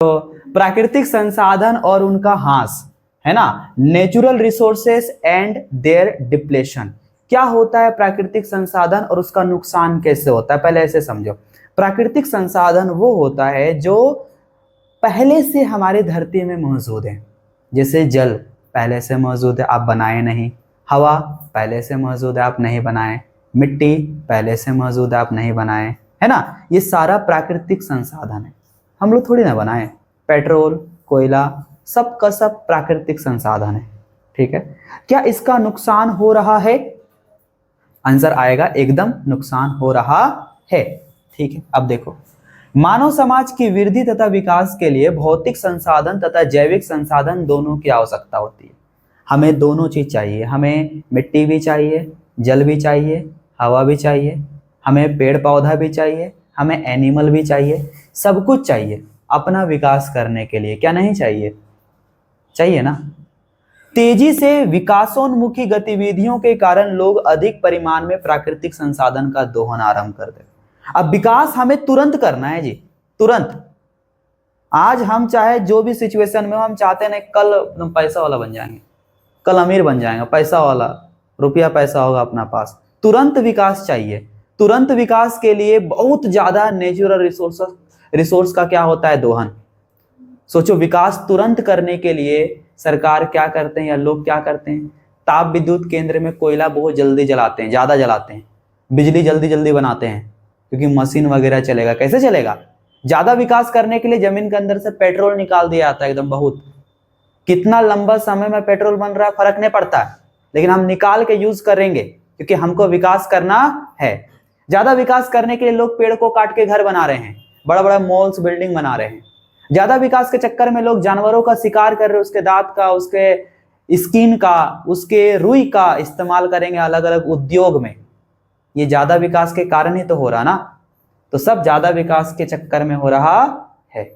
प्राकृतिक संसाधन और उनका ह्रास, है ना, natural resources and their depletion. क्या होता है प्राकृतिक संसाधन और उसका नुकसान कैसे होता है, पहले ऐसे समझो। प्राकृतिक संसाधन वो होता है जो पहले से हमारी धरती में मौजूद है, जैसे जल पहले से मौजूद है, आप बनाए नहीं। हवा पहले से मौजूद है, आप नहीं बनाए। मिट्टी पहले से मौजूद है, आप नहीं बनाए, है ना। ये सारा प्राकृतिक संसाधन है, हम लोग थोड़ी ना बनाए। पेट्रोल, कोयला, सब का सब प्राकृतिक संसाधन है, ठीक है। क्या इसका नुकसान हो रहा है? आंसर आएगा एकदम नुकसान हो रहा है, ठीक है। अब देखो, मानव समाज की वृद्धि तथा विकास के लिए भौतिक संसाधन तथा जैविक संसाधन दोनों की आवश्यकता होती है। हमें दोनों चीज चाहिए, हमें मिट्टी भी चाहिए, जल भी चाहिए, हवा भी चाहिए, हमें पेड़ पौधा भी चाहिए, हमें एनिमल भी चाहिए, सब कुछ चाहिए अपना विकास करने के लिए। क्या नहीं चाहिए? चाहिए ना। तेजी से विकासोन्मुखी गतिविधियों के कारण लोग अधिक परिमाण में प्राकृतिक संसाधन का दोहन आरंभ कर देते। अब विकास हमें तुरंत करना है जी, तुरंत। आज हम चाहे जो भी सिचुएशन में हो, हम चाहते हैं कल एकदम पैसा वाला बन जाएंगे, कल अमीर बन जाएंगे, पैसा वाला, रुपया पैसा होगा अपना पास। तुरंत विकास चाहिए। तुरंत विकास के लिए बहुत ज्यादा नेचुरल रिसोर्स का क्या होता है? दोहन। सोचो, विकास तुरंत करने के लिए सरकार क्या करते हैं या लोग क्या करते हैं? ताप विद्युत केंद्र में कोयला बहुत जल्दी जलाते हैं, ज्यादा जलाते हैं, बिजली जल्दी जल्दी बनाते हैं, क्योंकि मशीन वगैरह चलेगा। कैसे चलेगा? ज्यादा विकास करने के लिए जमीन के अंदर से पेट्रोल निकाल दिया जाता है एकदम बहुत। कितना लंबा समय में पेट्रोल बन रहा है फर्क नहीं पड़ता है, लेकिन हम निकाल के यूज करेंगे क्योंकि हमको विकास करना है। ज्यादा विकास करने के लिए लोग पेड़ को काट के घर बना रहे हैं, बड़ा बड़ा मॉल्स बिल्डिंग बना रहे हैं। ज्यादा विकास के चक्कर में लोग जानवरों का शिकार कर रहे हैं, उसके दांत का, उसके स्किन का, उसके रुई का इस्तेमाल करेंगे अलग अलग उद्योग में। ये ज्यादा विकास के कारण ही तो हो रहा ना। तो सब ज्यादा विकास के चक्कर में हो रहा है।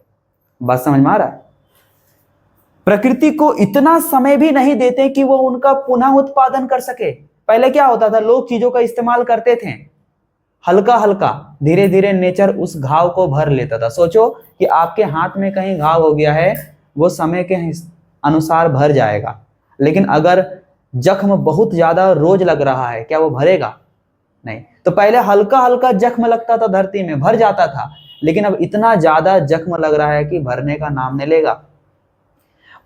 बात समझ में आ रहा है? प्रकृति को इतना समय भी नहीं देते कि वो उनका पुनः उत्पादन कर सके। पहले क्या होता था, लोग चीजों का इस्तेमाल करते थे हल्का हल्का, धीरे धीरे नेचर उस घाव को भर लेता था। सोचो कि आपके हाथ में कहीं घाव हो गया है, वो समय के अनुसार भर जाएगा, लेकिन अगर जख्म बहुत ज्यादा रोज लग रहा है, क्या वो भरेगा? नहीं। तो पहले हल्का हल्का जख्म लगता था, धरती में भर जाता था, लेकिन अब इतना ज्यादा जख्म लग रहा है कि भरने का नाम नहीं लेगा।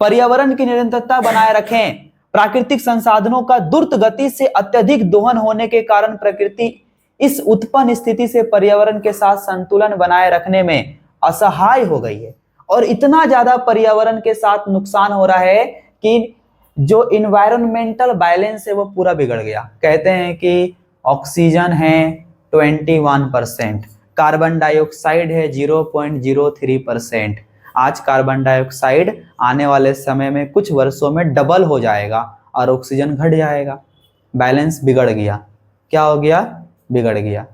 पर्यावरण की निरंतरता बनाए रखें। प्राकृतिक संसाधनों का द्रुत गति से अत्यधिक दोहन होने के कारण प्रकृति इस उत्पन्न स्थिति से पर्यावरण के साथ संतुलन बनाए रखने में असहाय हो गई है, और इतना ज्यादा पर्यावरण के साथ नुकसान हो रहा है कि जो इन्वायरमेंटल बैलेंस है वो पूरा बिगड़ गया। कहते हैं कि ऑक्सीजन है 21%, कार्बन डाइऑक्साइड है 0.03%। आज कार्बन डाइऑक्साइड आने वाले समय में कुछ वर्षों में डबल हो जाएगा और ऑक्सीजन घट जाएगा। बैलेंस बिगड़ गया। क्या हो गया? बिगड़ गया।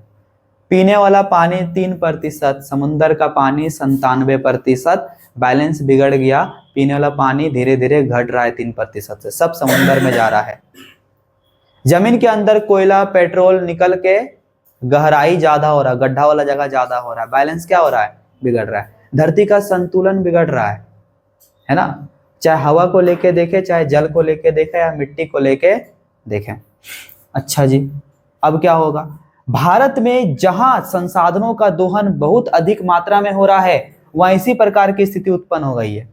पीने वाला पानी 3%, समुद्र का पानी 97%, बैलेंस बिगड़ गया। पीने वाला पानी धीरे धीरे घट रहा है 3% से, सब समुद्र में जा रहा है। जमीन के अंदर कोयला, पेट्रोल निकल के गहराई ज्यादा हो रहा है, गड्ढा वाला जगह ज्यादा हो रहा है, बैलेंस क्या हो रहा है? बिगड़ रहा है। धरती का संतुलन बिगड़ रहा है ना। चाहे हवा को लेके देखे, चाहे जल को लेके देखे, या मिट्टी को लेके देखें। अच्छा जी, अब क्या होगा? भारत में जहां संसाधनों का दोहन बहुत अधिक मात्रा में हो रहा है, वहां इसी प्रकार की स्थिति उत्पन्न हो गई है।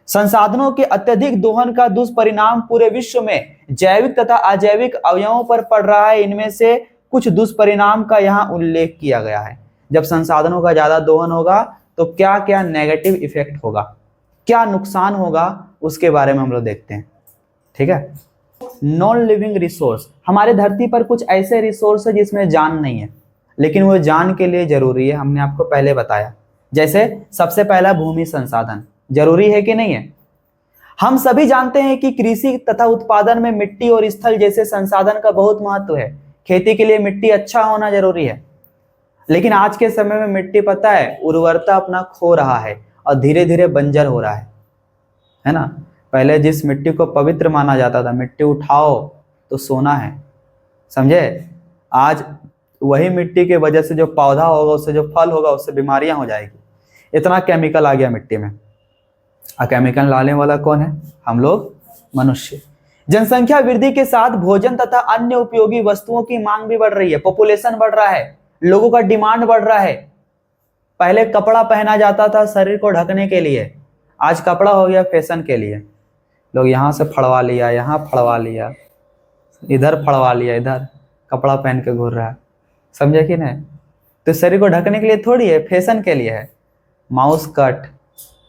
संसाधनों के अत्यधिक दोहन का दुष्परिणाम पूरे विश्व में जैविक तथा अजैविक अवयवों पर पड़ रहा है। इनमें से कुछ दुष्परिणाम का यहाँ उल्लेख किया गया है। जब संसाधनों का ज्यादा दोहन होगा तो क्या क्या नेगेटिव इफेक्ट होगा, क्या नुकसान होगा, उसके बारे में हम लोग देखते हैं, ठीक है। नॉन लिविंग रिसोर्स, हमारे धरती पर कुछ ऐसे रिसोर्स है जिसमें जान नहीं है, लेकिन वो जान के लिए जरूरी है। हमने आपको पहले बताया, जैसे सबसे पहला भूमि संसाधन जरूरी है कि नहीं है? हम सभी जानते हैं कि कृषि तथा उत्पादन में मिट्टी और स्थल जैसे संसाधन का बहुत महत्व है। खेती के लिए मिट्टी अच्छा होना जरूरी है, लेकिन आज के समय में मिट्टी, पता है, उर्वरता अपना खो रहा है और धीरे धीरे बंजर हो रहा है ना। पहले जिस मिट्टी को पवित्र माना जाता था, मिट्टी उठाओ तो सोना है, समझे, आज वही मिट्टी के वजह से जो पौधा होगा, उससे जो फल होगा, उससे बीमारियां हो जाएगी। इतना केमिकल आ गया मिट्टी में। केमिकल डालने वाला कौन है? हम लोग मनुष्य। जनसंख्या वृद्धि के साथ भोजन तथा अन्य उपयोगी वस्तुओं की मांग भी बढ़ रही है, पॉपुलेशन बढ़ रहा है, लोगों का डिमांड बढ़ रहा है। पहले कपड़ा पहना जाता था शरीर को ढकने के लिए, आज कपड़ा हो गया फैशन के लिए। लोग यहाँ से फड़वा लिया, यहाँ फड़वा लिया, इधर फड़वा लिया, इधर कपड़ा पहन के घूर रहा है, समझे कि नहीं? तो शरीर को ढकने के लिए थोड़ी है, फैशन के लिए है। Mouse cut,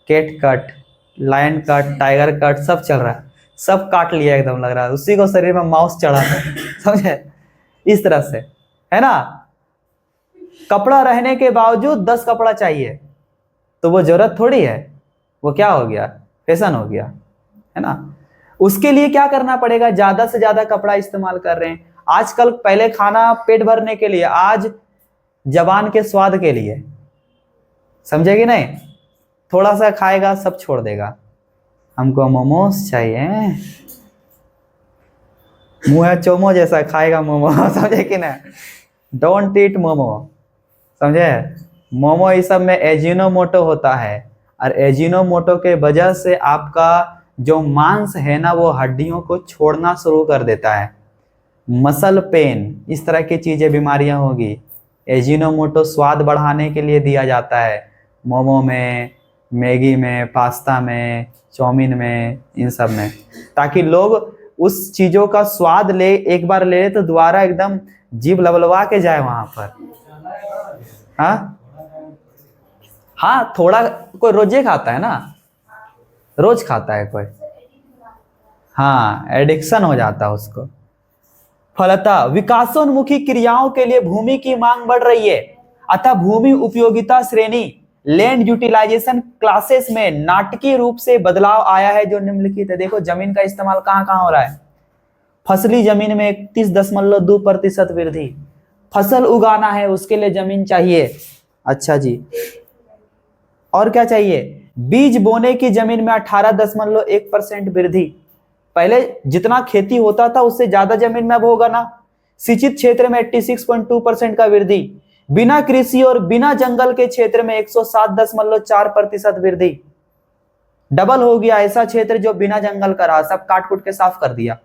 cat cut, lion cut, tiger cut सब चल रहा है, सब काट लिया एकदम, लग रहा है उसी को शरीर में माउस चढ़ा है समझे? इस तरह से है ना। कपड़ा रहने के बावजूद 10 कपड़ा चाहिए, तो वो जरूरत थोड़ी है, वो क्या हो गया? फैशन हो गया, है ना। उसके लिए क्या करना पड़ेगा? ज्यादा से ज्यादा कपड़ा इस्तेमाल कर रहे हैं आजकल। पहले खाना पेट भरने के लिए, आज जबान के स्वाद के लिए, समझे कि नहीं? थोड़ा सा खाएगा सब छोड़ देगा, हमको मोमोज चाहिए, मुंह है चोमो जैसा, खाएगा मोमो समझे कि नहीं? डोंट ईट मोमो, समझे? मोमो इस सब में एजिनोमोटो होता है, और एजिनोमोटो के वजह से आपका जो मांस है ना, वो हड्डियों को छोड़ना शुरू कर देता है, मसल पेन, इस तरह की चीजें, बीमारियां होगी। एजिनोमोटो स्वाद बढ़ाने के लिए दिया जाता है मोमो में, मैगी में, पास्ता में, चाउमीन में, इन सब में, ताकि लोग उस चीजों का स्वाद ले, एक बार ले तो दोबारा एकदम जीभ लबलवा के जाए वहां पर। हाँ थोड़ा, कोई रोजे खाता है ना, रोज खाता है कोई, हाँ एडिक्शन हो जाता है उसको। फलतः विकासोन्मुखी क्रियाओं के लिए भूमि की मांग बढ़ रही है, अतः भूमि उपयोगिता श्रेणी लैंड यूटिलाइजेशन क्लासेस में नाटकीय रूप से बदलाव आया है, जो निम्नलिखित है। देखो जमीन का इस्तेमाल कहाँ कहाँ हो रहा है। फसली जमीन में 31.2% वृद्धि, फसल उगाना है उसके लिए जमीन चाहिए, अच्छा जी। और क्या चाहिए? बीज बोने की जमीन में 18.1% वृद्धि। पहले जितना खेती होता था उससे ज्यादा जमीन में अब होगा ना। सिंचित क्षेत्र में 86.2% का वृद्धि, बिना कृषि और बिना जंगल के क्षेत्र में 107.4% वृद्धि। डबल हो गया ऐसा क्षेत्र जो बिना जंगल का रहा, सब काट कूट के साफ कर दिया।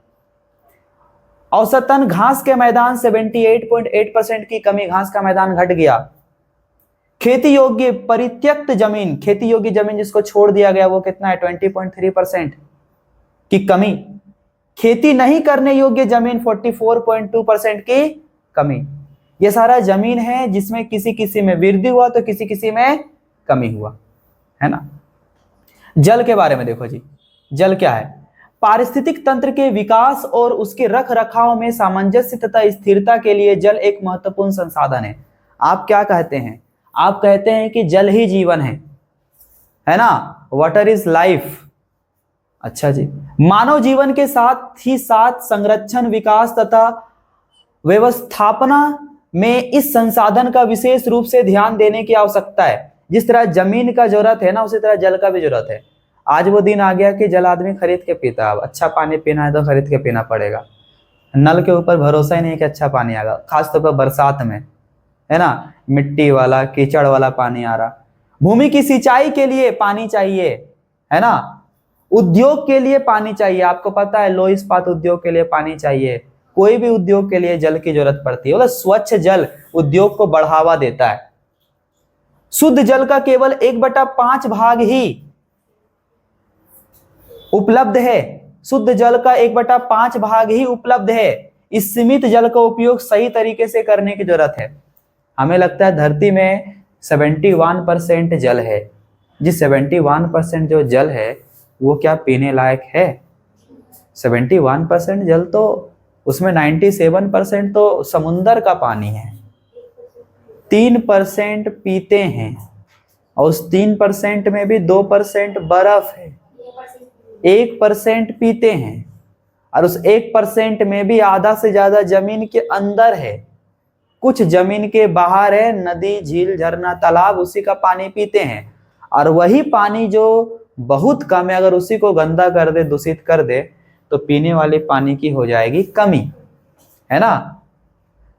औसतन घास के मैदान 78.8% की कमी, घास का मैदान घट गया। खेती योग्य परित्यक्त जमीन, खेती योग्य जमीन जिसको छोड़ दिया गया, वो कितना है? 20.3% की कमी। खेती नहीं करने योग्य जमीन 44.2% की कमी। ये सारा जमीन है जिसमें किसी किसी में वृद्धि हुआ तो किसी किसी में कमी हुआ, है ना। जल के बारे में देखो जी, जल क्या है? पारिस्थितिक तंत्र के विकास और उसके रख रखाव में सामंजस्य तथा स्थिरता के लिए जल एक महत्वपूर्ण संसाधन है। आप क्या कहते हैं? आप कहते हैं कि जल ही जीवन है ना, वाटर इज लाइफ। अच्छा जी। मानव जीवन के साथ ही साथ संरक्षण, विकास तथा व्यवस्थापना में इस संसाधन का विशेष रूप से ध्यान देने की आवश्यकता है। जिस तरह जमीन का जरूरत है ना, उसी तरह जल का भी जरूरत है। आज वो दिन आ गया कि जल आदमी खरीद के पीता है। अब अच्छा पानी पीना है तो खरीद के पीना पड़ेगा, नल के ऊपर भरोसा ही नहीं कि अच्छा पानी आएगा, खासतौर पर बरसात में, है ना, मिट्टी वाला कीचड़ वाला पानी आ रहा। भूमि की सिंचाई के लिए पानी चाहिए, है ना। उद्योग के लिए पानी चाहिए, आपको पता है लोह इस्पात उद्योग के लिए पानी चाहिए। कोई भी उद्योग के लिए जल की जरूरत पड़ती है। मतलब स्वच्छ जल उद्योग को बढ़ावा देता है। शुद्ध जल का केवल 1/5 भाग ही उपलब्ध है। शुद्ध जल का 1/5 भाग ही उपलब्ध है। इस सीमित जल का उपयोग सही तरीके से करने की जरूरत है। हमें लगता है धरती में 71% जल है। जिस 71% जो जल है वो क्या पीने लायक है? 71% जल तो उसमें 97% तो समुंदर का पानी है। 3% पीते हैं और उस 3% में भी 2% बर्फ है। 1% पीते हैं और उस 1% में भी आधा से ज्यादा जमीन के अंदर है। कुछ जमीन के बाहर है, नदी, झील, झरना, तालाब, उसी का पानी पीते हैं। और वही पानी जो बहुत कम है, अगर उसी को गंदा कर दे, दूषित कर दे, तो पीने वाले पानी की हो जाएगी कमी, है ना।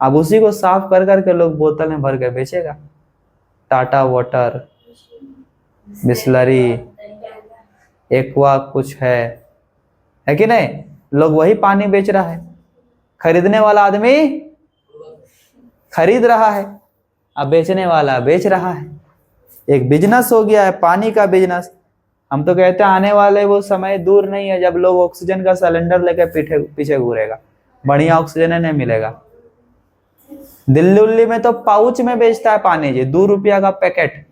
अब उसी को साफ कर करके लोग बोतल में भर के बेचेगा। टाटा वाटर, बिस्लरी, एक्वा कुछ है कि नहीं? लोग वही पानी बेच रहा है, खरीदने वाला आदमी खरीद रहा है, अब बेचने वाला बेच रहा है। एक बिजनेस हो गया है, पानी का बिजनेस। हम तो कहते हैं आने वाले वो समय दूर नहीं है जब लोग ऑक्सीजन का सिलेंडर लेकर पीछे घूरेगा, बढ़िया ऑक्सीजन नहीं मिलेगा। दिल्ली उल्ली में तो पाउच में बेचता है पानी जी, 2 रुपया का पैकेट।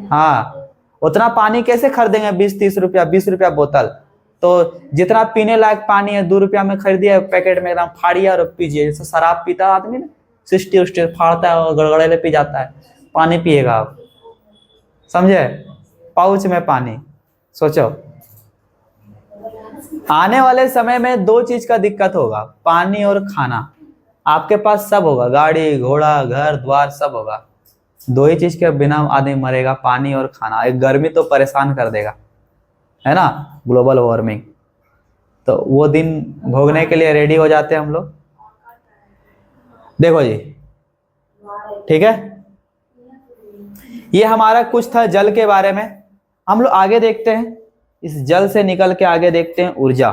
हाँ, उतना पानी कैसे खरीदेंगे? 20-30 रुपया, 20 रुपया बोतल। तो जितना पीने लायक पानी है 2 रुपया में खरीदिए पैकेट में, एकदम फाड़िए और पीजिए। जैसे शराब पीता आदमी ना, सिस्टी उस्टी फाड़ता है और गड़गड़ेले पी जाता है, पानी पिएगा आप, समझे? पाउच में पानी। सोचो आने वाले समय में 2 चीज का दिक्कत होगा, पानी और खाना। आपके पास सब होगा, गाड़ी घोड़ा घर द्वार सब होगा, 2 ही चीज के बिना आदमी मरेगा, पानी और खाना। एक गर्मी तो परेशान कर देगा, है ना, ग्लोबल वार्मिंग। तो वो दिन भोगने के लिए रेडी हो जाते हैं हम लोग। देखो जी, ठीक है, ये हमारा कुछ था जल के बारे में। हम लोग आगे देखते हैं, इस जल से निकल के आगे देखते हैं ऊर्जा,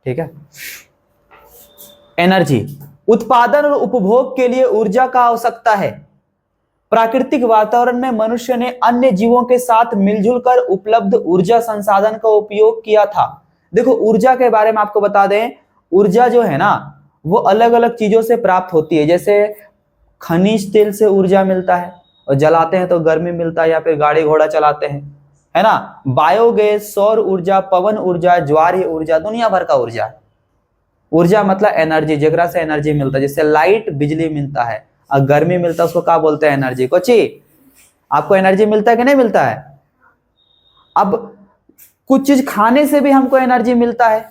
ठीक है। एनर्जी, उत्पादन और उपभोग के लिए ऊर्जा का आवश्यकता है। प्राकृतिक वातावरण में मनुष्य ने अन्य जीवों के साथ मिलजुल कर उपलब्ध ऊर्जा संसाधन का उपयोग किया था। देखो ऊर्जा के बारे में आपको बता दें, ऊर्जा जो है ना वो अलग अलग चीजों से प्राप्त होती है। जैसे खनिज तेल से ऊर्जा मिलता है और जलाते हैं तो गर्मी मिलता है, या फिर गाड़ी घोड़ा चलाते हैं, है ना। बायोगैस, सौर ऊर्जा, पवन ऊर्जा, ज्वारीय ऊर्जा, दुनिया भर का ऊर्जा। ऊर्जा मतलब एनर्जी, जेकरा से एनर्जी मिलता है। जैसे लाइट बिजली मिलता है और गर्मी मिलता है, उसको क्या बोलते हैं? एनर्जी। कोची, आपको एनर्जी मिलता है कि नहीं मिलता है? अब कुछ चीज खाने से भी हमको एनर्जी मिलता है।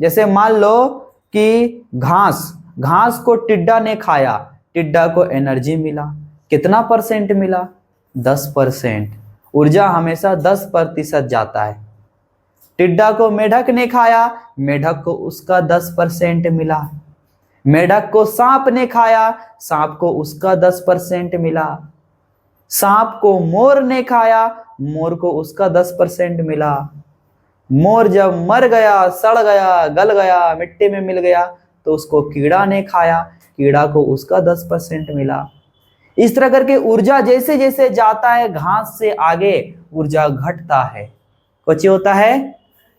जैसे मान लो कि घास को टिड्डा ने खाया, टिड्डा को एनर्जी मिला। कितना % मिला? 10%। ऊर्जा हमेशा 10% जाता है। टिड्डा को मेढक ने खाया, मेढक को उसका 10% मिला। मेढक को सांप ने खाया, सांप को उसका 10% मिला। सांप को मोर ने खाया, मोर को उसका 10% मिला। मोर जब मर गया, सड़ गया, गल गया, मिट्टी में मिल गया, तो उसको कीड़ा ने खाया, कीड़ा को उसका 10% मिला। इस तरह करके ऊर्जा जैसे जैसे जाता है घास से आगे ऊर्जा घटता है। कुछ होता है,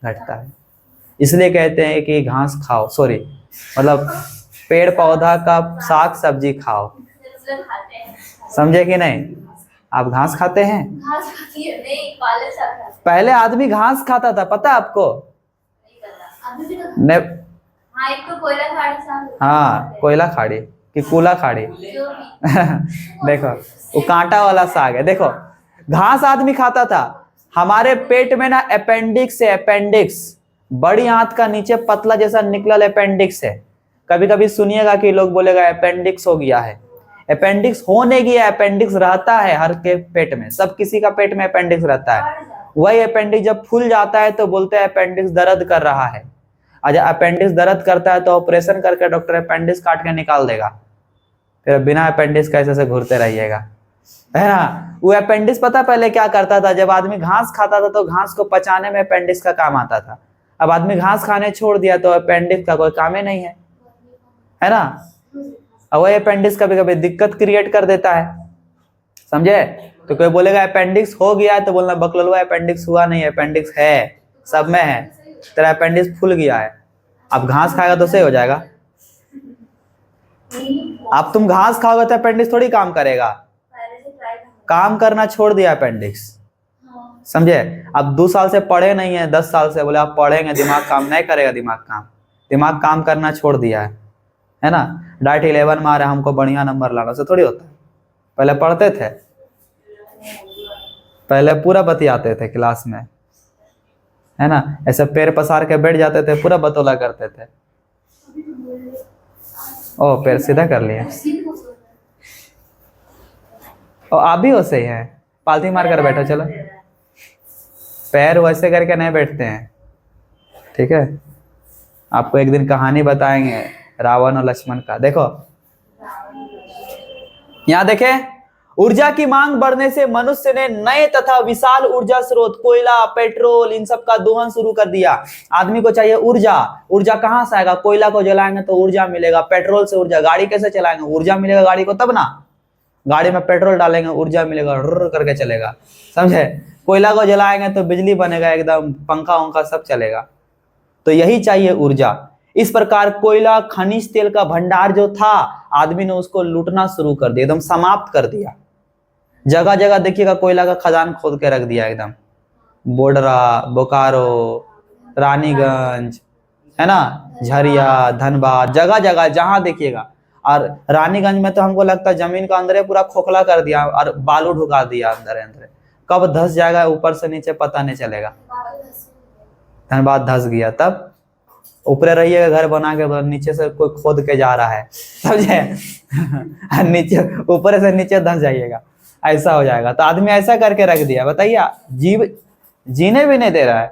घटता है। इसलिए कहते हैं कि घास खाओ, सॉरी मतलब पेड़ पौधा का साग सब्जी खाओ। समझे कि नहीं? आप घास खाते हैं? पहले आदमी घास खाता था, पता है आपको? नहीं, हाँ कोयला खाड़ी कि कूला खाड़ी देखो वो कांटा वाला साग है। देखो घास आदमी खाता था। हमारे पेट में ना अपेंडिक्स है, अपेंडिक्स, बड़ी आंत का नीचे पतला जैसा निकलल अपेंडिक्स है। कभी कभी सुनिएगा कि लोग बोलेगा अपेंडिक्स हो गया है। अपेंडिक्स हो नहीं गया, अपेंडिक्स रहता है हर के पेट में, सब किसी का पेट में अपेंडिक्स रहता है। वही अपेंडिक्स जब फूल जाता है तो बोलते हैं अपेंडिक्स दर्द कर रहा है। आज अपेंडिक्स दर्द करता है तो ऑपरेशन करके डॉक्टर अपेंडिक्स काट के निकाल देगा, फिर बिना अपेंडिक्स का ऐसे घूरते रहिएगा, है ना। वो अपेंडिक्स पता पहले क्या करता था? जब आदमी घास खाता था तो घास को पचाने में अपेंडिक्स का काम आता था। अब आदमी घास खाने छोड़ दिया तो अपेंडिक्स का कोई काम ही नहीं है ना। और वही अपेंडिक्स कभी कभी दिक्कत क्रिएट कर देता है, समझे। तो कोई बोलेगा अपेंडिक्स हो गया है तो बोलना बकलोलवा अपेंडिक्स हुआ नहीं, अपेंडिक्स है, सब में है। तेरा अपेंडिक्स फूल गया है, अब घास खाएगा तो सही हो जाएगा। अब तुम घास खाओगे तो अपेंडिक्स थोड़ी काम करेगा, काम करना छोड़ दिया अपेंडिक्स, समझे। अब 2 साल से पढ़े नहीं है, 10 साल से बोले आप पढ़ेंगे, दिमाग काम नहीं करेगा। दिमाग काम करना छोड़ दिया है ना। डाइट 11 में आ रहा है, हमको बढ़िया नंबर लाना से थोड़ी होता है। पहले पढ़ते थे, पहले पूरा बतियाते थे क्लास में, है ना। ऐसे पैर पसार के बैठ जाते थे, पूरा बतौला करते थे। ओ पैर सीधा कर लिया। ओ आप भी वैसे ही हैं, पालथी मार कर बैठो। चलो पैर वैसे करके नहीं बैठते हैं, ठीक है। आपको एक दिन कहानी बताएंगे रावण और लक्ष्मण का। देखो यहाँ देखें, ऊर्जा की मांग बढ़ने से मनुष्य ने नए तथा विशाल ऊर्जा स्रोत कोयला, पेट्रोल, इन सब का दोहन शुरू कर दिया। आदमी को चाहिए ऊर्जा। ऊर्जा कहां से आएगा? कोयला को जलाएंगे तो ऊर्जा मिलेगा, पेट्रोल से ऊर्जा। गाड़ी कैसे चलाएंगे? ऊर्जा मिलेगा गाड़ी को तब ना। गाड़ी में पेट्रोल डालेंगे, ऊर्जा मिलेगा, रुर करके चलेगा, समझे। कोयला को जलाएंगे तो बिजली बनेगा, एकदम पंखा उंखा सब चलेगा। तो यही चाहिए ऊर्जा। इस प्रकार कोयला, खनिज तेल का भंडार जो था, आदमी ने उसको लूटना शुरू कर दिया, एकदम समाप्त कर दिया। जगह जगह देखिएगा कोयला का खदान खोद के रख दिया, एकदम बोडरा, बोकारो, रानीगंज, है ना, झरिया, धनबाद, जगह जगह जहां देखिएगा। और रानीगंज में तो हमको लगता है जमीन का अंदर पूरा खोखला कर दिया और बालू ढुका दिया अंदर अंदर। कब धस जाएगा ऊपर से नीचे पता नहीं चलेगा। धनबाद धस गया, तब ऊपर रहिएगा घर बना के, नीचे से कोई खोद के जा रहा है, समझे। नीचे ऊपर से नीचे धस जाइएगा, ऐसा हो जाएगा। तो आदमी ऐसा करके रख दिया, बताइए, जीव जीने भी नहीं दे रहा है।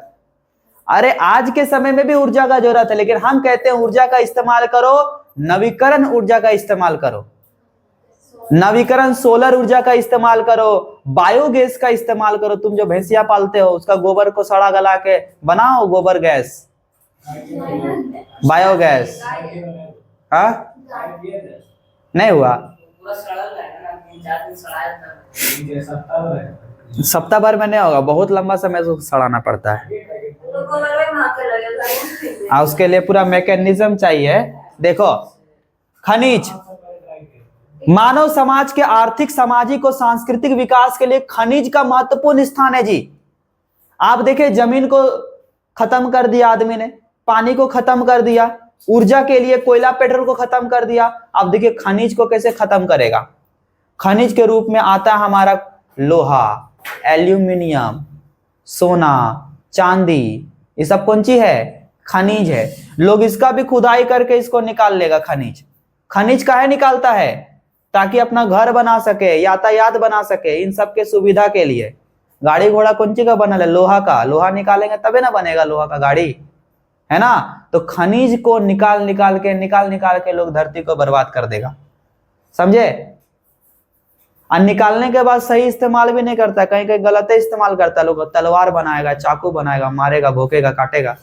अरे आज के समय में भी ऊर्जा का जरूरत है, लेकिन हम कहते हैं ऊर्जा का इस्तेमाल करो, नवीकरण ऊर्जा का इस्तेमाल करो, नवीकरण सोलर ऊर्जा का इस्तेमाल करो, बायोगैस का इस्तेमाल करो। तुम जो भैंसिया पालते हो उसका गोबर को सड़ा गला के बनाओ गोबर गैस, बायोगैस। हाँ, नहीं हुआ, सप्ताह भर में नहीं होगा, बहुत लंबा समय से सड़ाना पड़ता है। उसके लिए पूरा मैकेनिज्म चाहिए। देखो, खनिज मानव समाज के आर्थिक, सामाजिक और सांस्कृतिक विकास के लिए खनिज का महत्वपूर्ण स्थान है जी। आप देखिए, जमीन को खत्म कर दिया आदमी ने, पानी को खत्म कर दिया, ऊर्जा के लिए कोयला, पेट्रोल को खत्म कर दिया। अब देखिए खनिज को कैसे खत्म करेगा। खनिज के रूप में आता है हमारा लोहा, एल्यूमिनियम, सोना, चांदी, ये सब कौन सी है? खनिज है। लोग इसका भी खुदाई करके इसको निकाल लेगा। खनिज, खनिज काहे निकालता है? ताकि अपना घर बना सके, यातायात बना सके, इन सब के सुविधा के लिए। गाड़ी घोड़ा कौन सी का बनल है? लोहा का। लोहा निकालेंगे तबे ना बनेगा लोहा का गाड़ी, है ना। तो खनिज को निकाल निकाल के लोग धरती को बर्बाद कर देगा, समझे। और निकालने के बाद सही इस्तेमाल भी नहीं करता, कहीं कहीं गलत इस्तेमाल करता है। लोग तलवार बनाएगा, चाकू बनाएगा, मारेगा, भोंकेगा, काटेगा,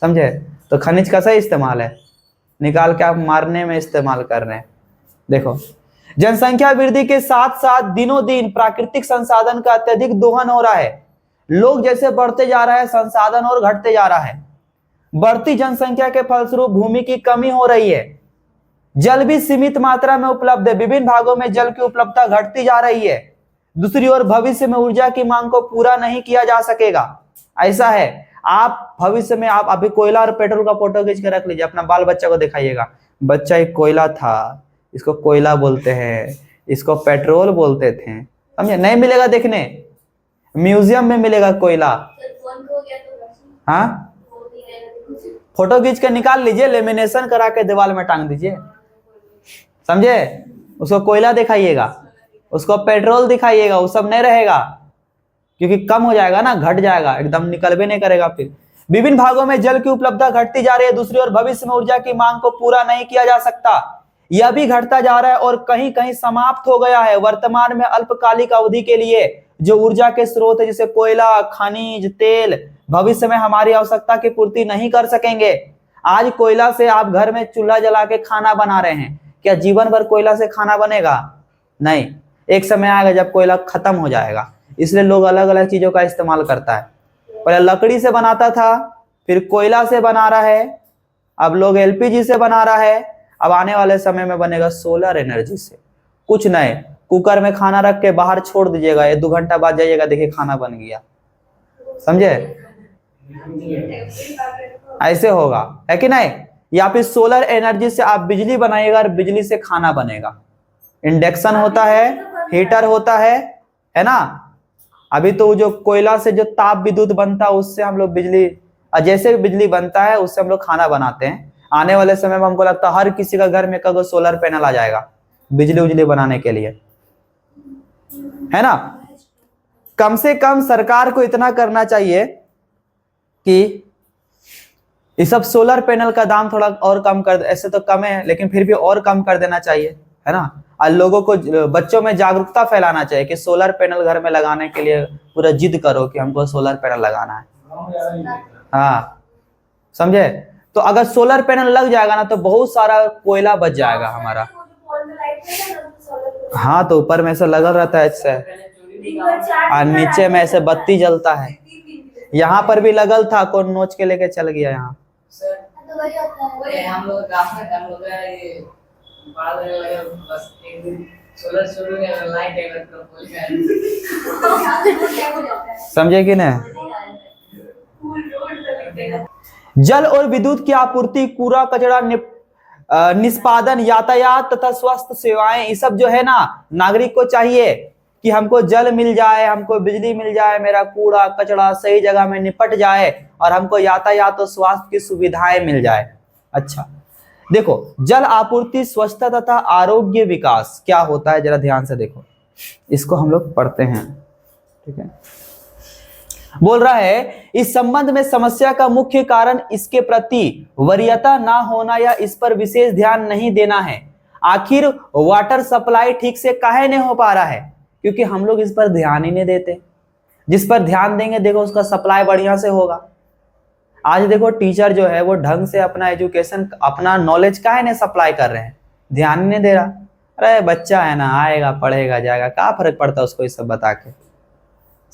समझे। तो खनिज का सही इस्तेमाल है, निकाल के आप मारने में इस्तेमाल कर रहे हैं। देखो, जनसंख्या वृद्धि के साथ साथ दिनों दिन प्राकृतिक संसाधन का अत्यधिक दोहन हो रहा है। लोग जैसे बढ़ते जा रहे हैं, संसाधन और घटते जा रहा है। बढ़ती जनसंख्या के फलस्वरूप भूमि की कमी हो रही है, जल भी सीमित मात्रा में उपलब्ध है। विभिन्न भागों में जल की उपलब्धता घटती जा रही है। दूसरी ओर भविष्य में ऊर्जा की मांग को पूरा नहीं किया जा सकेगा। ऐसा है, आप भविष्य में, आप अभी कोयला और पेट्रोल का फोटो खींच के रख लीजिए, अपना बाल बच्चा को दिखाइएगा, बच्चा एक कोयला था, इसको कोयला बोलते हैं, इसको पेट्रोल बोलते थे, समझे। नहीं मिलेगा देखने, म्यूजियम में मिलेगा कोयला। हाँ, फोटो खींच के निकाल लीजिए, लेमिनेशन करा के दीवार में टांग दीजिए, समझे। उसको कोयला दिखाइएगा, उसको पेट्रोल दिखाइएगा, वो सब नहीं रहेगा, क्योंकि कम हो जाएगा ना, घट जाएगा, एकदम निकल भी नहीं करेगा। फिर विभिन्न भागों में जल की उपलब्धता घटती जा रही है। दूसरी ओर भविष्य में ऊर्जा की मांग को पूरा नहीं किया जा सकता, यह भी घटता जा रहा है और कहीं कहीं समाप्त हो गया है। वर्तमान में अल्पकालिक अवधि के लिए जो ऊर्जा के स्रोत है, जैसे कोयला, खनिज तेल, भविष्य में हमारी आवश्यकता की पूर्ति नहीं कर सकेंगे। आज कोयला से आप घर में चूल्हा जला के खाना बना रहे हैं, क्या जीवन भर कोयला से खाना बनेगा? नहीं, एक समय आएगा जब कोयला खत्म हो जाएगा। इसलिए लोग अलग अलग चीजों का इस्तेमाल करता है। पहले लकड़ी से बनाता था, फिर कोयला से बना रहा है, अब लोग एलपीजी से बना रहा है, अब आने वाले समय में बनेगा सोलर एनर्जी से। कुछ नहीं, कुकर में खाना रख के बाहर छोड़ दीजिएगा, ये 2 घंटा बाद जाइएगा, देखिए खाना बन गया, समझे। ऐसे होगा, है कि नहीं। या फिर सोलर एनर्जी से आप बिजली बनाइएगा और बिजली से खाना बनेगा। इंडक्शन होता है, हीटर होता है ना। अभी तो जो कोयला से जो ताप विद्युत बनता है उससे हम लोग बिजली, जैसे बिजली बनता है उससे हम लोग खाना बनाते हैं। आने वाले समय में हमको लगता है हर किसी का घर में कब सोलर पैनल आ जाएगा बिजली उजली बनाने के लिए, है ना। कम से कम सरकार को इतना करना चाहिए कि इस सब सोलर पैनल का दाम थोड़ा और कम कर, ऐसे तो कम है लेकिन फिर भी और कम कर देना चाहिए, है ना। और लोगों को, बच्चों में जागरूकता फैलाना चाहिए कि सोलर पैनल घर में लगाने के लिए पूरा जिद करो कि हमको सोलर पैनल लगाना है। हाँ, समझे? तो अगर सोलर पैनल लग जाएगा ना तो बहुत सारा कोयला बच जाएगा हमारा। हाँ, तो ऊपर में ऐसे लगा रहता है ऐसे, और नीचे में ऐसे बत्ती जलता है। यहाँ पर भी लगल था, कौन नोच के लेके चल गया यहाँ। हम लोग समझे कि नहीं? जल और विद्युत की आपूर्ति, कूड़ा कचरा निष्पादन, यातायात तथा स्वास्थ्य सेवाएं, ये सब जो है ना, नागरिक को चाहिए कि हमको जल मिल जाए, हमको बिजली मिल जाए, मेरा कूड़ा कचरा सही जगह में निपट जाए, और हमको यातायात और स्वास्थ्य की सुविधाएं मिल जाए। अच्छा, देखो, जल आपूर्ति, स्वच्छता तथा आरोग्य विकास क्या होता है, जरा ध्यान से देखो, इसको हम लोग पढ़ते हैं। ठीक है, बोल रहा है इस संबंध में समस्या का मुख्य कारण इसके प्रति वरीयता ना होना या इस पर विशेष ध्यान नहीं देना है। आखिर वाटर सप्लाई ठीक से काहे नहीं हो पा रहा है? क्योंकि हम लोग इस पर ध्यान ही नहीं देते। जिस पर ध्यान देंगे देखो उसका सप्लाई बढ़िया से होगा। आज देखो टीचर जो है वो ढंग से अपना एजुकेशन, अपना नॉलेज काहे नहीं सप्लाई कर रहे हैं, ध्यान नहीं दे रहा। अरे बच्चा है ना, आएगा पढ़ेगा जाएगा, क्या फर्क पड़ता है उसको ये सब बता के,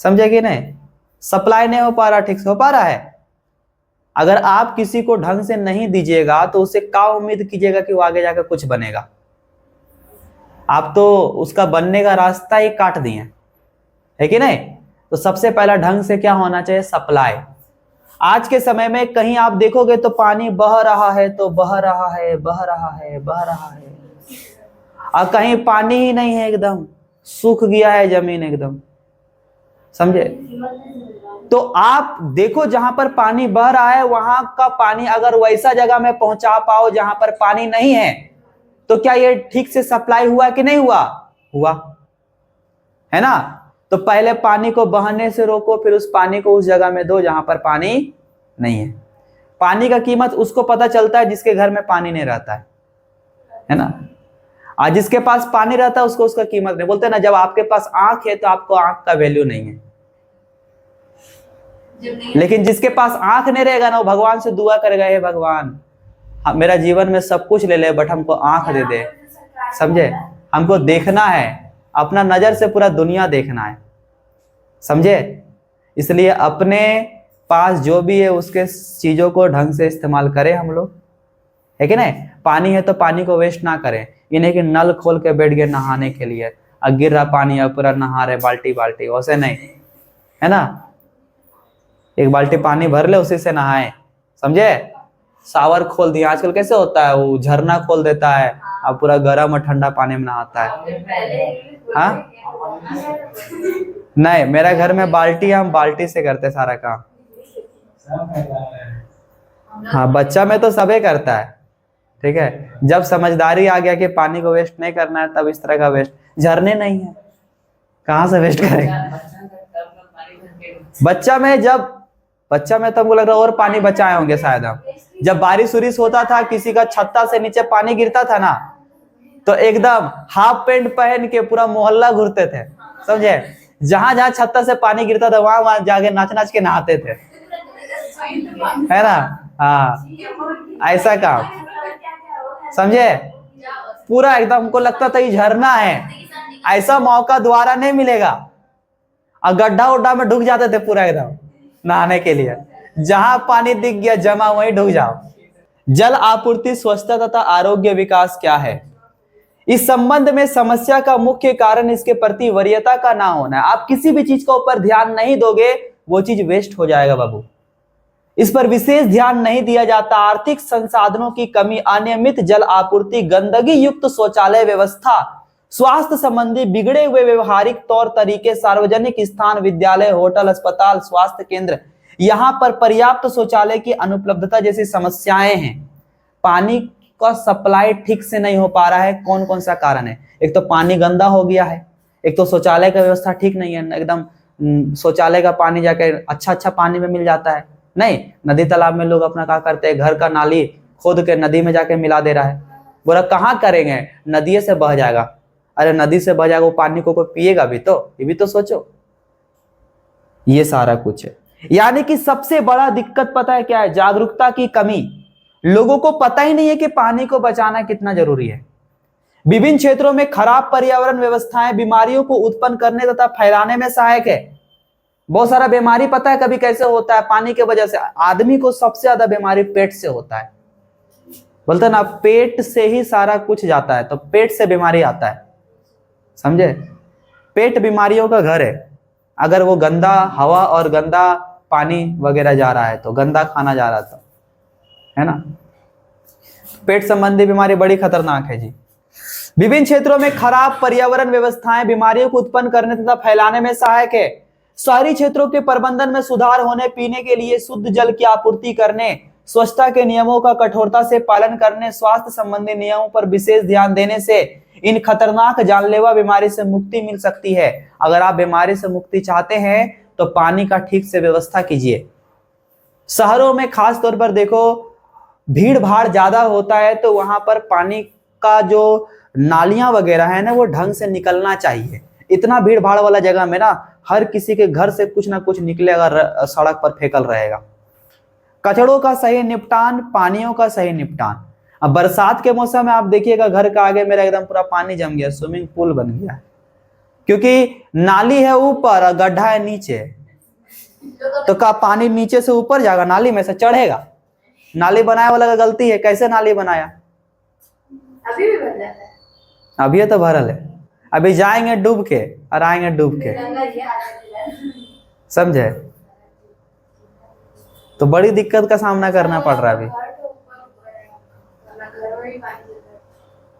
समझे कि नहीं? सप्लाई नहीं हो पा रहा, ठीक से हो पा रहा है। अगर आप किसी को ढंग से नहीं दीजिएगा तो उससे क्या उम्मीद कीजिएगा कि वो आगे जाकर कुछ बनेगा? आप तो उसका बनने का रास्ता ही काट दिए, है कि नहीं? तो सबसे पहला ढंग से क्या होना चाहिए? सप्लाई। आज के समय में कहीं आप देखोगे तो पानी बह रहा है तो बह रहा है, बह रहा है, बह रहा है, और कहीं पानी ही नहीं है, एकदम सूख गया है जमीन एकदम, समझे? तो आप देखो जहां पर पानी बह रहा है वहां का पानी अगर वैसा जगह में पहुंचा पाओ जहां पर पानी नहीं है, तो क्या ये ठीक से सप्लाई हुआ कि नहीं हुआ? हुआ है ना? तो पहले पानी को बहने से रोको, फिर उस पानी को उस जगह में दो जहां पर पानी नहीं है। पानी का कीमत उसको पता चलता है जिसके घर में पानी नहीं रहता है ना? आज जिसके पास पानी रहता है उसको उसका कीमत नहीं। बोलते ना, जब आपके पास आंख है तो आपको आंख का वैल्यू नहीं है, लेकिन जिसके पास आंख नहीं रहेगा ना वो भगवान से दुआ करेगा, हे भगवान मेरा जीवन में सब कुछ ले ले बट हमको आंख दे दे, समझे? हमको देखना है, अपना नजर से पूरा दुनिया देखना है, समझे? इसलिए अपने पास जो भी है उसके चीजों को ढंग से इस्तेमाल करें हम लोग, है कि नहीं? पानी है तो पानी को वेस्ट ना करें। ये नहीं कि नल खोल के बैठ गए नहाने के लिए और गिर रहा पानी और पूरा नहा रहे बाल्टी बाल्टी, वैसे नहीं, है ना? एक बाल्टी पानी भर ले उसी से नहाए, समझे? शावर खोल दिया, आजकल कैसे होता है, वो झरना खोल देता है और पूरा गर्म और ठंडा पानी में नहाता है। हाँ, नहीं, मेरा घर में बाल्टी, हम बाल्टी से करते सारा काम। हाँ, बच्चा में तो सबे करता है, ठीक है? जब समझदारी आ गया कि पानी को वेस्ट नहीं करना है तब इस तरह का वेस्ट, झरने नहीं है कहाँ से वेस्ट करेंगे? बच्चा में तो हमको लग रहा है और पानी बचाए होंगे शायद हम। जब बारिश उरिश होता था, किसी का छत्ता से नीचे पानी गिरता था ना, तो एकदम हाफ पैंट पहन के पूरा मोहल्ला घूरते थे, समझे? जहां जहां छत्ता से पानी गिरता था वहां वहां जाके नाच नाच के नहाते थे, है ना? हाँ, ऐसा काम, समझे? पूरा एकदम हमको लगता था ये झरना है, ऐसा मौका दोबारा नहीं मिलेगा। और गड्ढा उड्ढा में ढुक जाते थे पूरा एकदम नहाने के लिए, जहां पानी दिख गया जमा वहीं ढुक जाओ। जल आपूर्ति, स्वच्छता तथा आरोग्य विकास क्या है? इस संबंध में समस्या का मुख्य कारण इसके प्रति वरीयता का ना होना है। आप किसी भी चीज के ऊपर ध्यान नहीं दोगे वो चीज वेस्ट हो जाएगा बाबू। इस पर विशेष ध्यान नहीं दिया जाता। आर्थिक संसाधनों की कमी, अनियमित जल आपूर्ति, गंदगी युक्त शौचालय व्यवस्था, स्वास्थ्य संबंधी बिगड़े हुए व्यवहारिक तौर तरीके, सार्वजनिक स्थान, विद्यालय, होटल, अस्पताल, स्वास्थ्य केंद्र, यहाँ पर पर्याप्त शौचालय की अनुपलब्धता जैसी समस्याएं हैं। पानी का सप्लाई ठीक से नहीं हो पा रहा है। कौन कौन सा कारण है? एक तो पानी गंदा हो गया है, एक तो शौचालय का व्यवस्था ठीक नहीं है, एकदम शौचालय का पानी जाके अच्छा पानी में मिल जाता है नहीं। नदी तालाब में लोग अपना क्या करते हैं, घर का नाली खोद के नदी में जाके मिला दे रहा है। बोला कहाँ करेंगे, नदिये से बह जाएगा, अरे नदी से बह जाएगा वो पानी को कोई पिएगा भी तो, ये भी तो सोचो। ये सारा कुछ है। यानी कि सबसे बड़ा दिक्कत पता है क्या है? जागरूकता की कमी। लोगों को पता ही नहीं है कि पानी को बचाना कितना जरूरी है। विभिन्न क्षेत्रों में खराब पर्यावरण व्यवस्थाएं बीमारियों को उत्पन्न करने तथा फैलाने में सहायक है। बहुत सारा बीमारी पता है कभी कैसे होता है? पानी की वजह से। आदमी को सबसे ज्यादा बीमारी पेट से होता है। बोलते ना, पेट से ही सारा कुछ जाता है, तो पेट से बीमारी आता है, समझे? पेट बीमारियों का घर है। अगर वो गंदा हवा और गंदा पानी वगैरह जा रहा है तो, गंदा खाना जा रहा था, है ना, पेट संबंधी बीमारी बड़ी खतरनाक है जी। विभिन्न क्षेत्रों में खराब पर्यावरण व्यवस्थाएं बीमारियों को उत्पन्न करने तथा फैलाने में सहायक है। शहरी क्षेत्रों के प्रबंधन में सुधार होने, पीने के लिए शुद्ध जल की आपूर्ति करने, स्वच्छता के नियमों का कठोरता से पालन करने, स्वास्थ्य संबंधी नियमों पर विशेष ध्यान देने से इन खतरनाक जानलेवा बीमारी से मुक्ति मिल सकती है। अगर आप बीमारी से मुक्ति चाहते हैं तो पानी का ठीक से व्यवस्था कीजिए। शहरों में खास तौर पर देखो, भीड़ भाड़ ज्यादा होता है तो वहां पर पानी का जो नालियां वगैरह है ना, वो ढंग से निकलना चाहिए। इतना भीड़ भाड़ वाला जगह में ना हर किसी के घर से कुछ ना कुछ निकलेगा, सड़क पर फेंकल रहेगा। कचड़ों का सही निपटान, पानियों का सही निपटान। अब बरसात के मौसम में आप देखिएगा, घर का आगे मेरा एकदम पूरा पानी जम गया, स्विमिंग पूल बन गया, क्योंकि नाली है ऊपर और गड्ढा है नीचे। तो का पानी नीचे से ऊपर जाएगा, नाली में से चढ़ेगा। नाली बनाने वाला का गलती है। कैसे नाली बनाया? अभी भी बन जाता है। अभी तो भरल है, अभी जाएंगे डूब के और आएंगे डूब के, समझे? तो बड़ी दिक्कत का सामना करना पड़ रहा है अभी।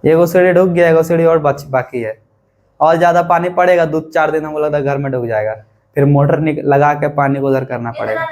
एगो सीढ़ी ढुक गया, एगो सीढ़ी और बाकी है। और ज्यादा पानी पड़ेगा 2-4 दिन, हम लोग घर में डूब जाएगा। फिर मोटर लगा के पानी को उधर करना पड़ेगा।